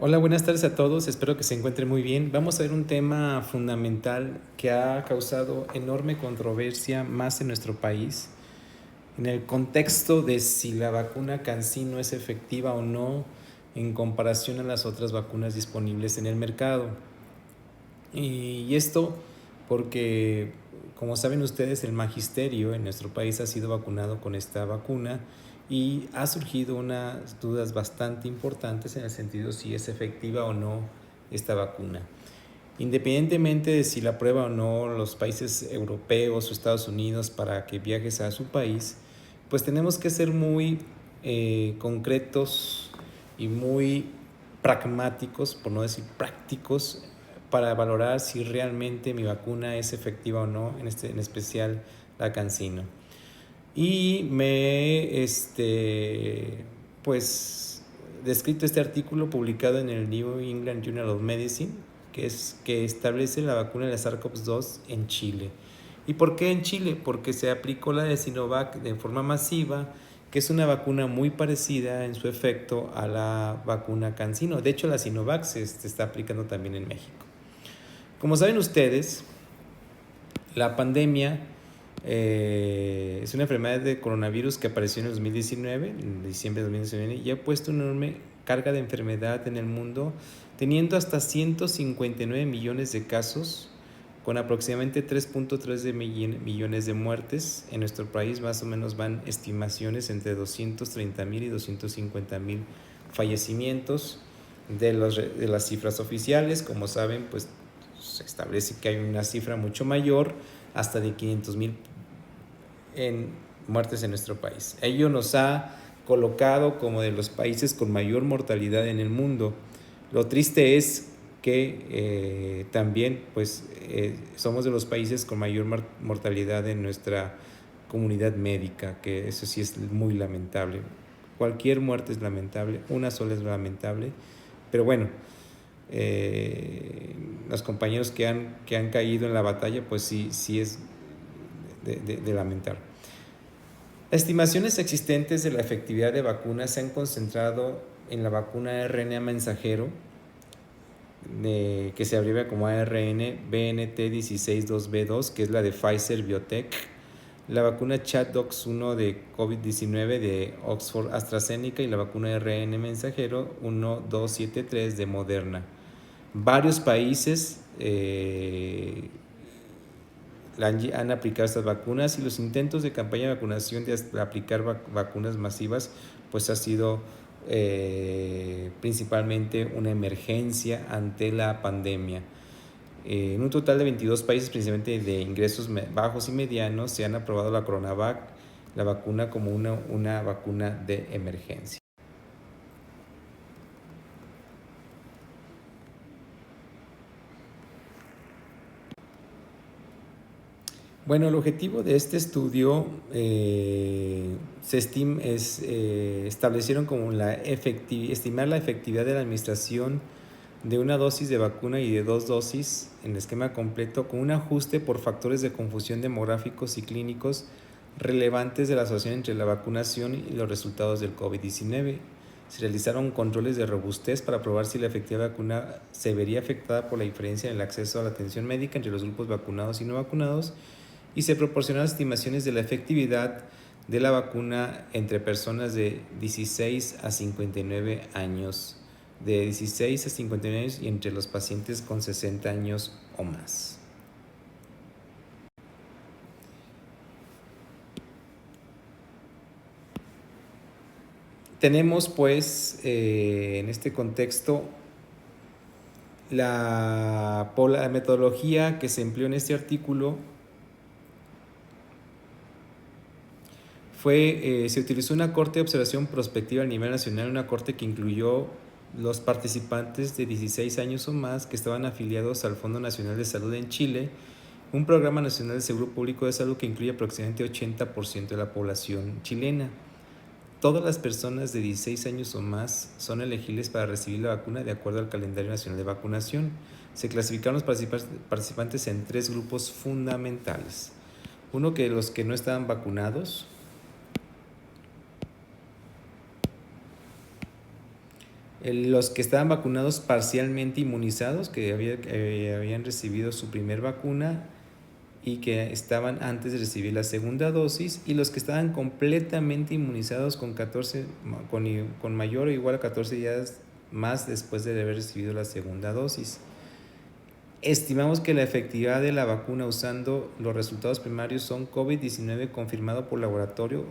Hola, buenas tardes a todos, espero que se encuentren muy bien. Vamos a ver un tema fundamental que ha causado enorme controversia más en nuestro país, en el contexto de si la vacuna CanSino es efectiva o no en comparación a las otras vacunas disponibles en el mercado. Y esto porque, como saben ustedes, el magisterio en nuestro país ha sido vacunado con esta vacuna y ha surgido unas dudas bastante importantes en el sentido si es efectiva o no esta vacuna. Independientemente de si la aprueba o no los países europeos o Estados Unidos para que viajes a su país, pues tenemos que ser muy concretos y muy pragmáticos, por no decir prácticos, para valorar si realmente mi vacuna es efectiva o no, en especial la CanSino. Y pues, descrito este artículo publicado en el New England Journal of Medicine, que establece la vacuna de la SARS-CoV-2 en Chile. ¿Y por qué en Chile? Porque se aplicó la de Sinovac de forma masiva, que es una vacuna muy parecida en su efecto a la vacuna CanSino. De hecho, la Sinovac se está aplicando también en México. Como saben ustedes, la pandemia es una enfermedad de coronavirus que apareció en el 2019, en diciembre de 2019, y ha puesto una enorme carga de enfermedad en el mundo, teniendo hasta 159 millones de casos, con aproximadamente 3.3 millones de muertes. En nuestro país más o menos van estimaciones entre 230,000 y 250,000 fallecimientos. De las cifras oficiales, como saben, pues se establece que hay una cifra mucho mayor, hasta de 500,000 en muertes en nuestro país. Ello nos ha colocado como de los países con mayor mortalidad en el mundo. Lo triste es que también pues, somos de los países con mayor mortalidad en nuestra comunidad médica, que eso sí es muy lamentable. Cualquier muerte es lamentable, una sola es lamentable, pero bueno, los compañeros que han caído en la batalla, pues sí es de lamentar. Las estimaciones existentes de la efectividad de vacunas se han concentrado en la vacuna RNA mensajero, que se abrevia como ARN BNT162B2, que es la de Pfizer Biotech, la vacuna ChAdOx1 de COVID-19 de Oxford AstraZeneca y la vacuna RN mensajero 1273 de Moderna. Varios países han aplicado estas vacunas, y los intentos de campaña de vacunación de aplicar vacunas masivas pues ha sido principalmente una emergencia ante la pandemia. En un total de 22 países, principalmente de ingresos bajos y medianos, se han aprobado la CoronaVac, la vacuna, como una vacuna de emergencia. Bueno, el objetivo de este estudio establecieron como estimar la efectividad de la administración de una dosis de vacuna y de 2 dosis en el esquema completo, con un ajuste por factores de confusión demográficos y clínicos relevantes de la asociación entre la vacunación y los resultados del COVID-19. Se realizaron controles de robustez para probar si la efectiva vacuna se vería afectada por la diferencia en el acceso a la atención médica entre los grupos vacunados y no vacunados, y se proporcionaron estimaciones de la efectividad de la vacuna entre personas de 16 a 59 años, de 16 a 59 años y entre los pacientes con 60 años o más. Tenemos pues en este contexto la metodología que se empleó en este artículo. Se utilizó una corte de observación prospectiva a nivel nacional, una corte que incluyó los participantes de 16 años o más que estaban afiliados al Fondo Nacional de Salud en Chile, un programa nacional de seguro público de salud que incluye aproximadamente 80% de la población chilena. Todas las personas de 16 años o más son elegibles para recibir la vacuna de acuerdo al calendario nacional de vacunación. Se clasificaron los participantes en 3 grupos fundamentales. Uno, que los que no estaban vacunados. Los que estaban vacunados parcialmente inmunizados, que habían recibido su primer vacuna y que estaban antes de recibir la segunda dosis, y los que estaban completamente inmunizados con mayor o igual a 14 días más después de haber recibido la segunda dosis. Estimamos que la efectividad de la vacuna usando los resultados primarios son COVID-19 confirmado por laboratorio,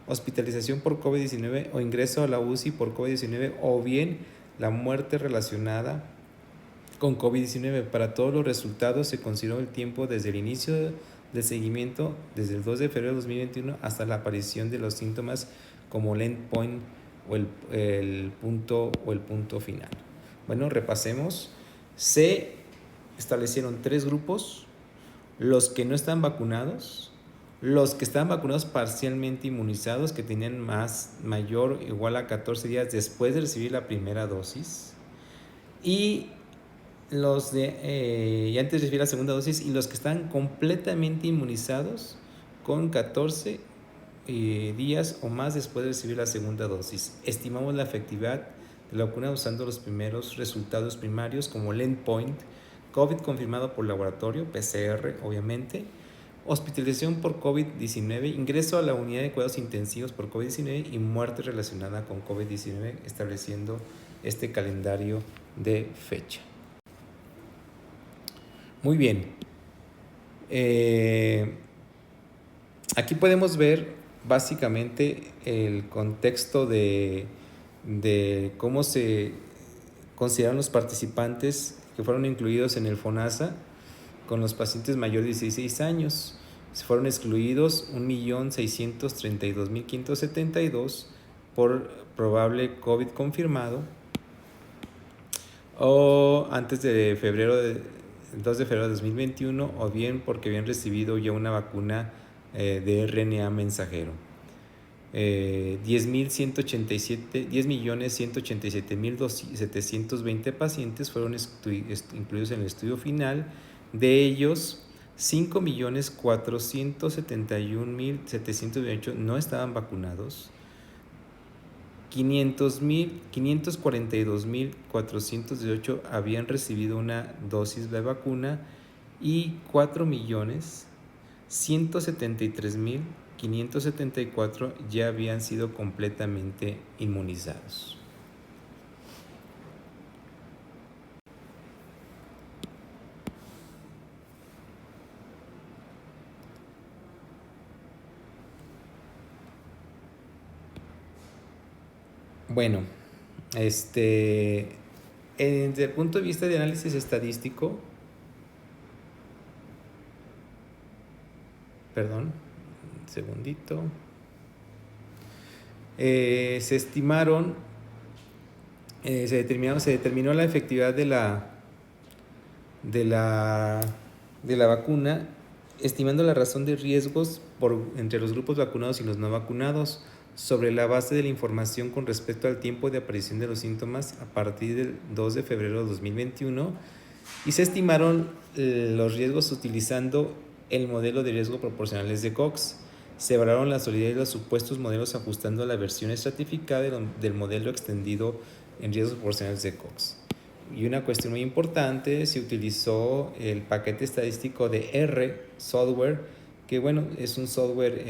hospitalización por COVID-19 o ingreso a la UCI por COVID-19, o bien la muerte relacionada con COVID-19. Para todos los resultados se consideró el tiempo desde el inicio del seguimiento, desde el 2 de febrero de 2021 hasta la aparición de los síntomas como el endpoint o el punto final. Bueno, repasemos. Se establecieron 3 grupos: los que no están vacunados, los que estaban vacunados parcialmente inmunizados, que tenían mayor o igual a 14 días después de recibir la primera dosis, y los y antes de recibir la segunda dosis, y los que están completamente inmunizados con 14 días o más después de recibir la segunda dosis. Estimamos la efectividad de la vacuna usando los primeros resultados primarios como el endpoint, COVID confirmado por laboratorio, PCR obviamente, hospitalización por COVID-19, ingreso a la unidad de cuidados intensivos por COVID-19 y muerte relacionada con COVID-19, estableciendo este calendario de fecha. Muy bien. Aquí podemos ver básicamente el contexto de cómo se consideran los participantes que fueron incluidos en el FONASA con los pacientes mayores de 16 años. Se fueron excluidos 1.632.572 por probable COVID confirmado o antes de 2 de febrero de 2021, o bien porque habían recibido ya una vacuna de RNA mensajero. 10.187.720 pacientes fueron incluidos en el estudio final. De ellos, 5.471.728 no estaban vacunados. 542.418 habían recibido una dosis de vacuna y 4.173.574 ya habían sido completamente inmunizados. Bueno, desde el punto de vista de análisis estadístico, perdón, un segundito, se determinó la efectividad de la vacuna, estimando la razón de riesgos entre los grupos vacunados y los no vacunados, sobre la base de la información con respecto al tiempo de aparición de los síntomas a partir del 2 de febrero de 2021, y se estimaron los riesgos utilizando el modelo de riesgo proporcionales de Cox. Se evaluaron la solidez de los supuestos modelos ajustando a la versión estratificada del modelo extendido en riesgos proporcionales de Cox. Y una cuestión muy importante, se utilizó el paquete estadístico de R software, que bueno, es un software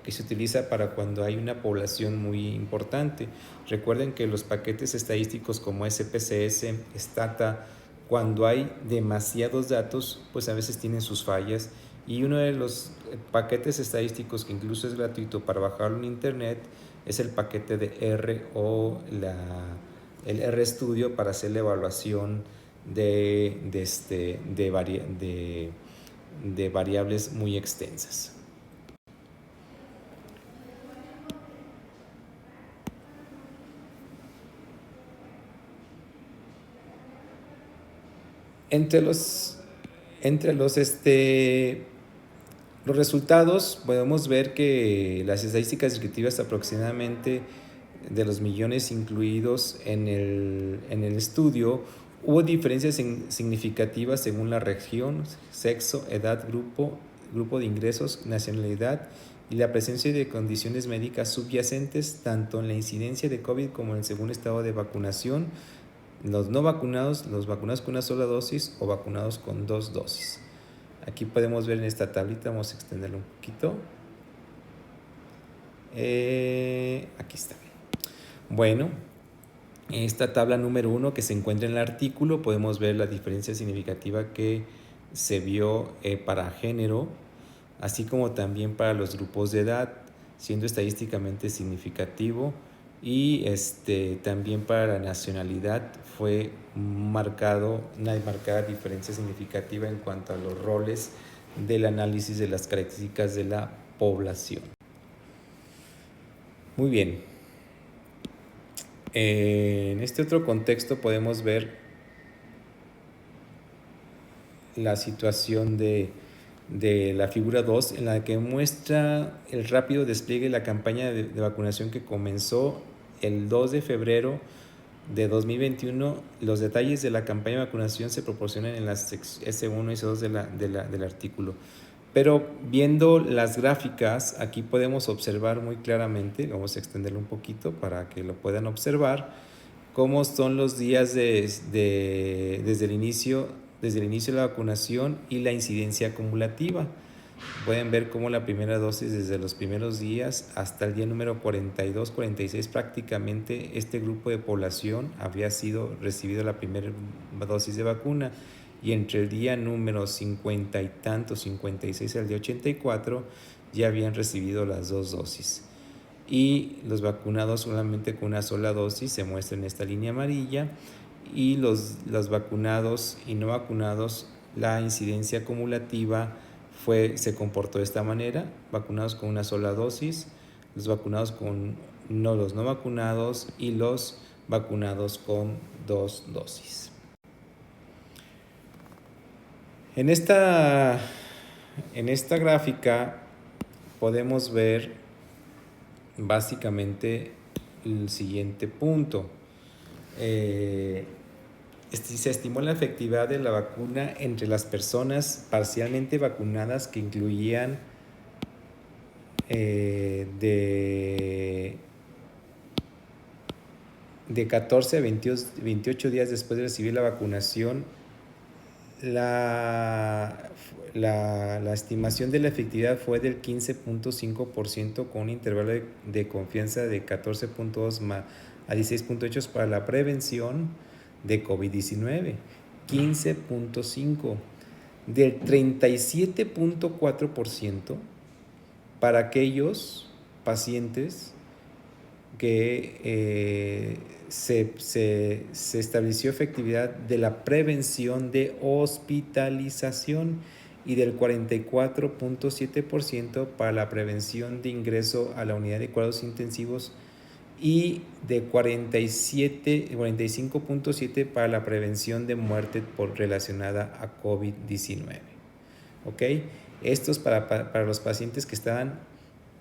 que se utiliza para cuando hay una población muy importante. Recuerden que los paquetes estadísticos como SPSS, Stata, cuando hay demasiados datos, pues a veces tienen sus fallas, y uno de los paquetes estadísticos que incluso es gratuito para bajarlo en internet es el paquete de R o el RStudio para hacer la evaluación de variables muy extensas. Entre los resultados podemos ver que las estadísticas descriptivas aproximadamente de los millones incluidos en el estudio, hubo diferencias significativas según la región, sexo, edad, grupo de ingresos, nacionalidad y la presencia de condiciones médicas subyacentes tanto en la incidencia de COVID como en el segundo estado de vacunación, los no vacunados, los vacunados con una sola dosis o vacunados con 2 dosis. Aquí podemos ver en esta tablita, vamos a extenderlo un poquito. Aquí está. Bueno, en esta tabla número 1 que se encuentra en el artículo podemos ver la diferencia significativa que se vio para género, así como también para los grupos de edad, siendo estadísticamente significativo, y también para la nacionalidad fue una marcada diferencia significativa en cuanto a los roles del análisis de las características de la población. Muy bien. En este otro contexto podemos ver la situación de la figura 2, en la que muestra el rápido despliegue de la campaña de vacunación que comenzó el 2 de febrero de 2021. Los detalles de la campaña de vacunación se proporcionan en las S1 y S2 del artículo. Pero viendo las gráficas, aquí podemos observar muy claramente, vamos a extenderlo un poquito para que lo puedan observar, cómo son los días desde el inicio de la vacunación y la incidencia acumulativa. Pueden ver cómo la primera dosis desde los primeros días hasta el día número 42, 46, prácticamente este grupo de población había recibido la primera dosis de vacuna, y entre el día número 50 y tanto, 56 al día 84, ya habían recibido las 2 dosis. Y los vacunados solamente con una sola dosis se muestra en esta línea amarilla, y los vacunados y no vacunados, la incidencia acumulativa se comportó de esta manera: vacunados con una sola dosis, los vacunados los no vacunados y los vacunados con 2 dosis. En esta gráfica podemos ver básicamente el siguiente punto. Se estimó la efectividad de la vacuna entre las personas parcialmente vacunadas, que incluían de 14 a 28 días después de recibir la vacunación. La estimación de la efectividad fue del 15.5%, con un intervalo de confianza de 14.2 a 16.8 para la prevención de COVID-19, 15.5, del 37.4% para aquellos pacientes que se estableció efectividad de la prevención de hospitalización, y del 44.7% para la prevención de ingreso a la unidad de cuidados intensivos, y de 45.7% para la prevención de muerte relacionada a COVID-19. ¿Ok? Esto es para los pacientes que estaban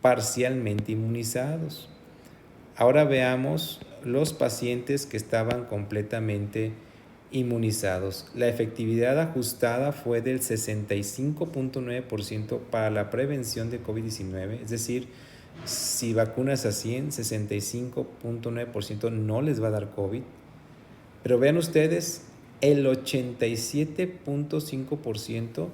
parcialmente inmunizados. Ahora veamos los pacientes que estaban completamente inmunizados. La efectividad ajustada fue del 65.9% para la prevención de COVID-19, es decir, si vacunas a 100, 65.9% no les va a dar COVID. Pero vean ustedes, el 87.5%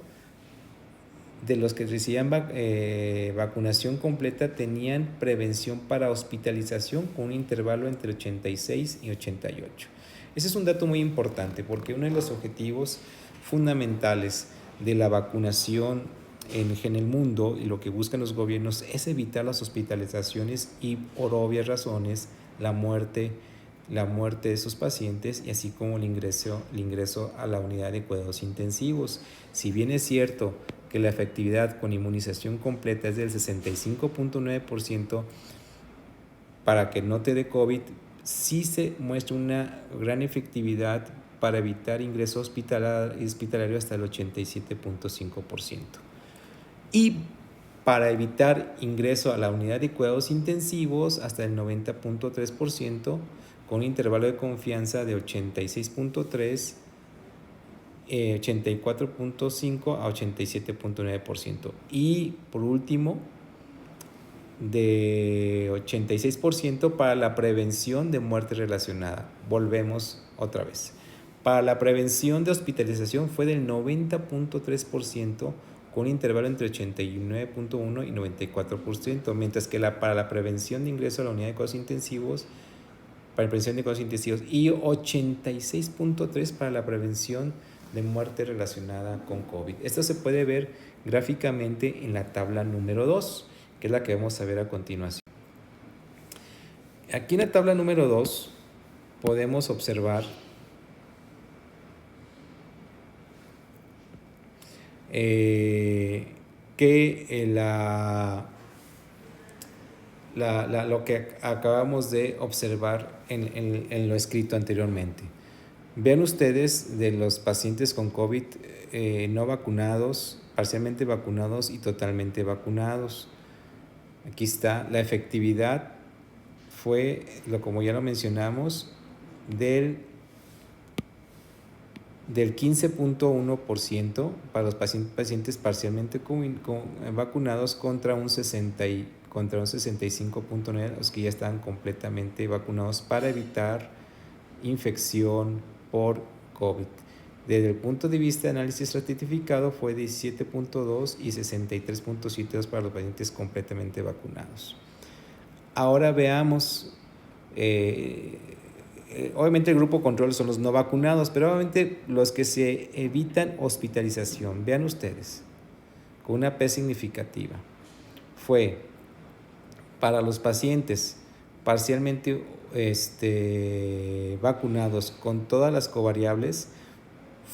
de los que recibían vacunación completa tenían prevención para hospitalización, con un intervalo entre 86 y 88. Ese es un dato muy importante, porque uno de los objetivos fundamentales de la vacunación en el mundo, y lo que buscan los gobiernos, es evitar las hospitalizaciones y, por obvias razones, la muerte de esos pacientes, y así como el ingreso a la unidad de cuidados intensivos. Si bien es cierto que la efectividad con inmunización completa es del 65.9% para que no te dé COVID, sí se muestra una gran efectividad para evitar ingreso hospitalario hasta el 87.5%. Y para evitar ingreso a la unidad de cuidados intensivos hasta el 90.3%, con un intervalo de confianza de 86.3%, 84.5 a 87.9%. Y por último, de 86% para la prevención de muerte relacionada. Volvemos otra vez. Para la prevención de hospitalización fue del 90.3%, con un intervalo entre 89.1 y 94%, mientras que para la prevención de ingreso a la unidad de cuidados intensivos, para la prevención de cuidados intensivos, y 86.3 para la prevención de muerte relacionada con COVID. Esto se puede ver gráficamente en la tabla número 2, que es la que vamos a ver a continuación. Aquí en la tabla número 2 podemos observar que lo que acabamos de observar en lo escrito anteriormente. Vean ustedes de los pacientes con COVID no vacunados, parcialmente vacunados y totalmente vacunados. Aquí está, la efectividad fue, como ya lo mencionamos, del 15.1% para los pacientes parcialmente vacunados contra un 65.9% los que ya están completamente vacunados para evitar infección por COVID. Desde el punto de vista de análisis estratificado fue 17.2 y 63.72 para los pacientes completamente vacunados. Ahora veamos, obviamente el grupo control son los no vacunados, pero obviamente los que se evitan hospitalización. Vean ustedes, con una P significativa, fue para los pacientes parcialmente vacunados con todas las covariables,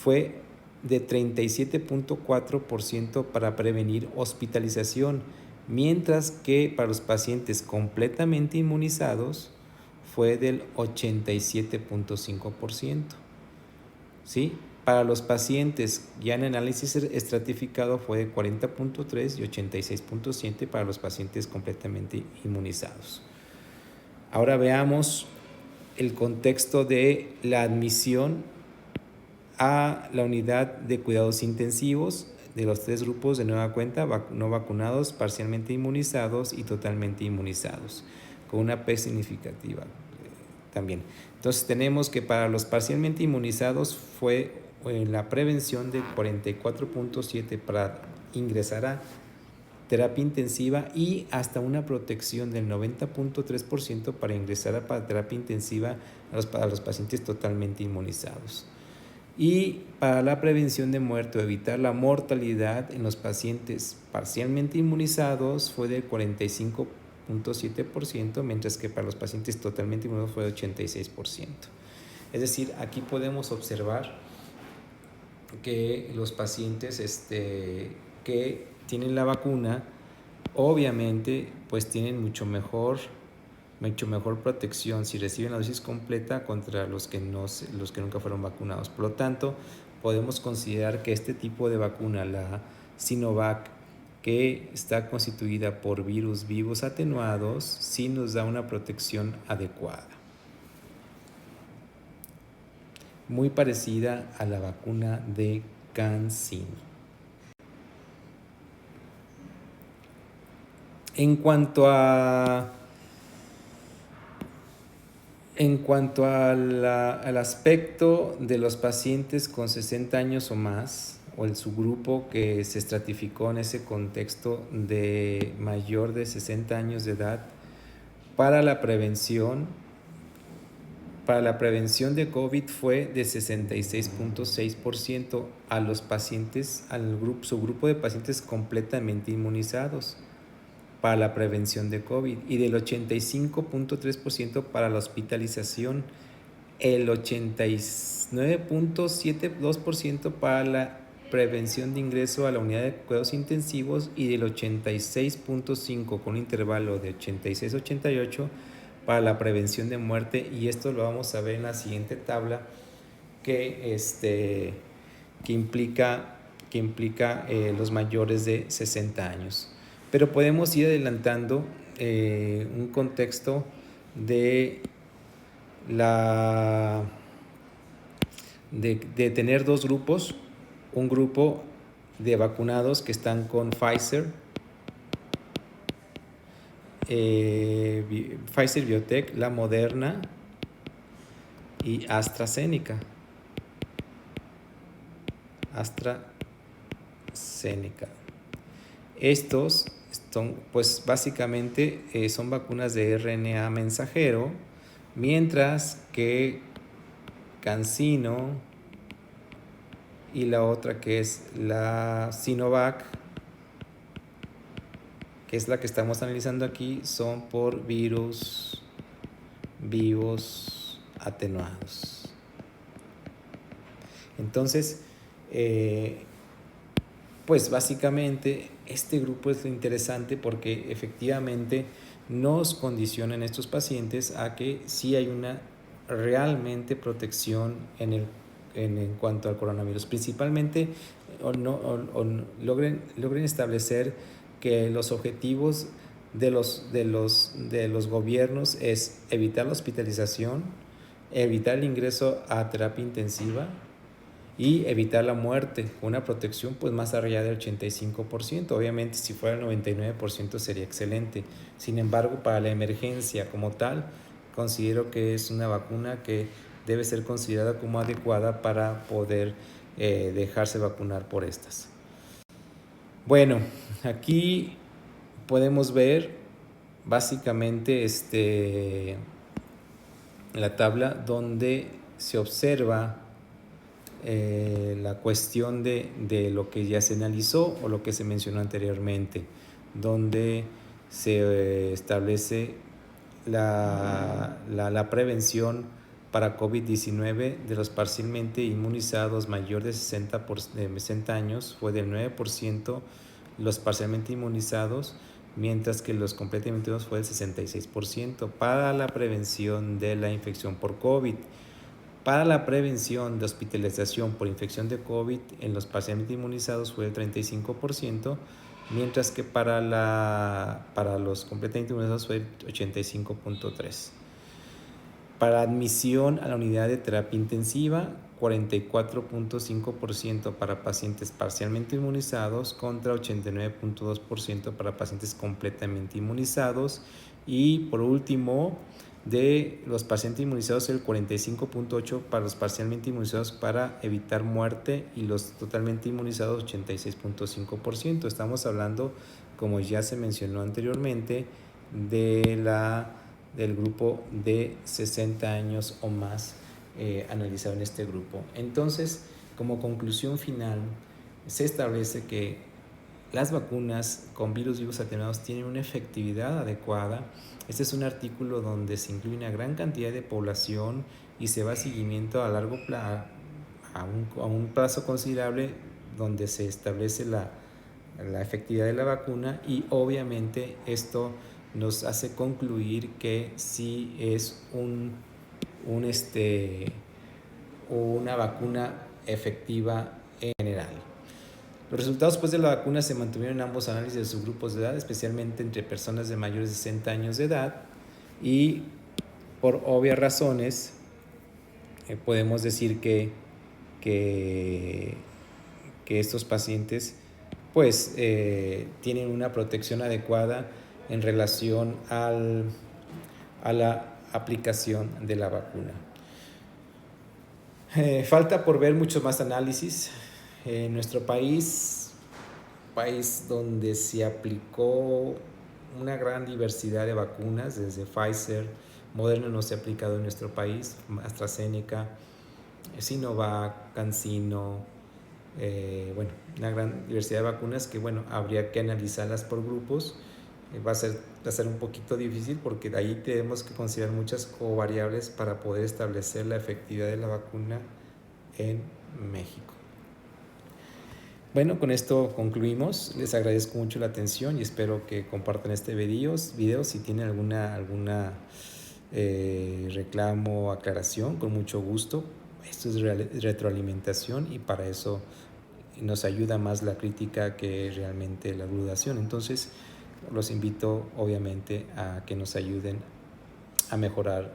fue de 37.4% para prevenir hospitalización, mientras que para los pacientes completamente inmunizados fue del 87.5%. ¿Sí? Para los pacientes ya en análisis estratificado fue de 40.3 y 86.7 para los pacientes completamente inmunizados. Ahora veamos el contexto de la admisión a la unidad de cuidados intensivos de los tres grupos de nueva cuenta: no vacunados, parcialmente inmunizados y totalmente inmunizados, con una P significativa también. Entonces tenemos que para los parcialmente inmunizados fue la prevención de 44.7 para ingresar a terapia intensiva y hasta una protección del 90.3% para ingresar a terapia intensiva a los pacientes totalmente inmunizados. Y para la prevención de muerte o evitar la mortalidad en los pacientes parcialmente inmunizados fue del 45.7%, mientras que para los pacientes totalmente inmunizados fue de 86%. Es decir, aquí podemos observar que los pacientes que tienen la vacuna, obviamente, pues tienen mucho mejor protección si reciben la dosis completa contra los que nunca fueron vacunados. Por lo tanto, podemos considerar que este tipo de vacuna, la Sinovac, que está constituida por virus vivos atenuados, sí nos da una protección adecuada, muy parecida a la vacuna de CanSino. En cuanto al aspecto de los pacientes con 60 años o más, o el subgrupo que se estratificó en ese contexto de mayor de 60 años de edad, para la prevención de COVID fue de 66.6% a los pacientes, subgrupo de pacientes completamente inmunizados para la prevención de COVID, y del 85.3% para la hospitalización, el 89.72% para la prevención de ingreso a la unidad de cuidados intensivos, y del 86.5% con un intervalo de 86-88 para la prevención de muerte. Y esto lo vamos a ver en la siguiente tabla, que implica los mayores de 60 años. Pero podemos ir adelantando un contexto de tener dos grupos: un grupo de vacunados que están con Pfizer Pfizer Biotech, la Moderna y AstraZeneca. Estos son, pues básicamente son vacunas de RNA mensajero, mientras que CanSino y la otra, que es la Sinovac, que es la que estamos analizando aquí, son por virus vivos atenuados. Entonces, pues básicamente este grupo es lo interesante, porque efectivamente nos condicionan estos pacientes a que sí hay una realmente protección en cuanto al coronavirus, principalmente logren establecer que los objetivos de los gobiernos es evitar la hospitalización, evitar el ingreso a terapia intensiva y evitar la muerte, una protección pues más allá del 85%. Obviamente si fuera el 99% sería excelente. Sin embargo, para la emergencia como tal, considero que es una vacuna que debe ser considerada como adecuada para poder dejarse vacunar por estas. Bueno, aquí podemos ver básicamente la tabla donde se observa la cuestión de lo que ya se analizó o lo que se mencionó anteriormente, donde se establece la prevención para COVID-19 de los parcialmente inmunizados mayor de 60 años fue del 9%, los parcialmente inmunizados, mientras que los completamente inmunizados fue del 66%, para la prevención de la infección por COVID. Para la prevención de hospitalización por infección de COVID en los parcialmente inmunizados fue el 35%, mientras que para los completamente inmunizados fue el 85.3%. Para admisión a la unidad de terapia intensiva, 44.5% para pacientes parcialmente inmunizados contra 89.2% para pacientes completamente inmunizados. Y por último, de los pacientes inmunizados, el 45.8% para los parcialmente inmunizados para evitar muerte, y los totalmente inmunizados 86.5%. Estamos hablando, como ya se mencionó anteriormente, del grupo de 60 años o más analizado en este grupo. Entonces, como conclusión final, se establece que las vacunas con virus vivos atenuados tienen una efectividad adecuada. Este es un artículo donde se incluye una gran cantidad de población y se va a seguimiento a largo plazo, a un plazo considerable, donde se establece la efectividad de la vacuna, y obviamente esto nos hace concluir que sí es una vacuna efectiva en general. Los resultados después de la vacuna se mantuvieron en ambos análisis de subgrupos de edad, especialmente entre personas de mayores de 60 años de edad, y por obvias razones podemos decir que estos pacientes pues tienen una protección adecuada en relación a la aplicación de la vacuna. Falta por ver muchos más análisis. En nuestro país donde se aplicó una gran diversidad de vacunas, desde Pfizer, Moderna no se ha aplicado en nuestro país, AstraZeneca, Sinovac, CanSino, una gran diversidad de vacunas que habría que analizarlas por grupos. Va a ser un poquito difícil, porque de ahí tenemos que considerar muchas covariables para poder establecer la efectividad de la vacuna en México. Bueno, con esto concluimos. Les agradezco mucho la atención y espero que compartan este video. Si tienen alguna reclamo o aclaración, con mucho gusto. Esto es retroalimentación, y para eso nos ayuda más la crítica que realmente la divulgación. Entonces, los invito obviamente a que nos ayuden a mejorar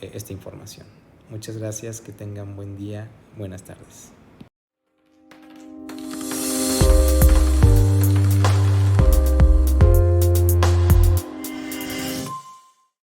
esta información. Muchas gracias, que tengan buen día, buenas tardes.